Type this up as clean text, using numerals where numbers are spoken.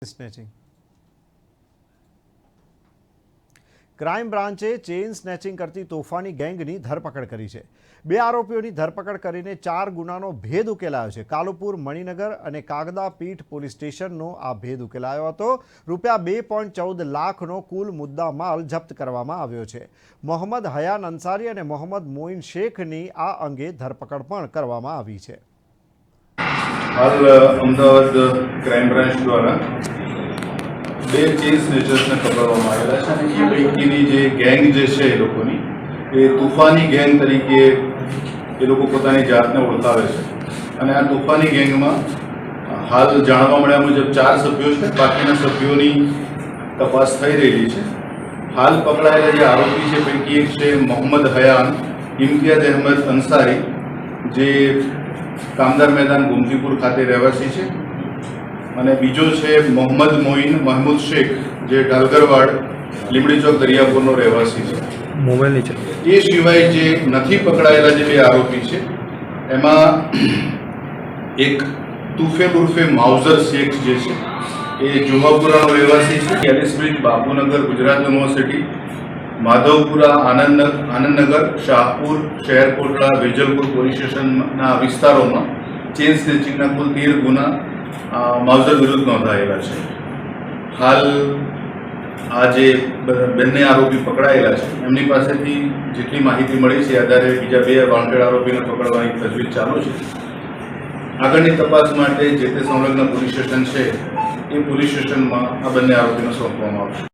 Snatching crime બ્રાન્ચે chain snatching કરતી તોફાની ગેંગની ધરપકડ કરી છે। બે આરોપીઓની ધરપકડ કરીને 4 ગુનાનો ભેદ ઉકેલાયો છે। કાલુપુર, મણિનગર અને કાગદાપીઠ પોલીસ સ્ટેશનનો આ ભેદ ઉકેલાયો હતો। રૂપિયા 2.14 લાખનો કુલ મુદ્દા માલ જપ્ત કરવામાં આવ્યો છે। મોહમ્મદ હયાન અંસારી અને મોહમ્મદ મોઇન શેખની આ અંગે ધરપકડ પણ કરવામાં આવી છે। हाल अमदावाद क्राइम ब्रांच द्वारा बे चेन स्नेचर्सने पकड़वामां आवेला छे अने ए पैकीनी जे गैंग जे छे ए लोकोनी ए तूफानी गैंग तरीके ए लोको पोतानी जातने ओळखावे छे अने आ तूफानी गैंगमां हाल जाणवा मळ्या मुजब 4 सभ्यो छे। बाकीना सभ्योनी तपास थई रही छे। हाल पकड़ायेला जे आरोपी छे पैकी एक छे मोहम्मद हयान इम्तियाज अहमद अंसारी जे कामदार मैदान गोमतीपुर खाते रहवासी है और बीजो है मोहम्मद मोइन महमूद शेख जे डालगरवाड़ લીમડી ચોક દરિયાપુરનો રહેવાસી છે। મોબાઈલ નીચે એ સિવાય જે નથી પકડાયેલા જે બે આરોપી છે એમાં એક તુફેલ ઉર્ફે માઉઝર શેખ જે છે એ જુહાપુરાનો રહેવાસી છે। Ellis Bridge, Bapunagar, Gujarat University, Madhavpura, Anandnagar, Shahpur, Shaherkotda, Vejalpur police station विस्तारों में चेन स्नेचिंग कुल 13 गुना माउजर विरुद्ध नोंधायेला छे। हाल आज बंने आरोपी पकड़ायेला छे एमनी पासेथी जेटली माहिती मळी छे आधारे बीजा 2 वॉन्टेड आरोपीने पकड़वानी तजवीज चालू छे। आगळनी तपास माटे जे ते संलग्न पोलीस स्टेशन छे ए पोलीस स्टेशन में आ बंने आरोपीने सोंपवामां आवशे।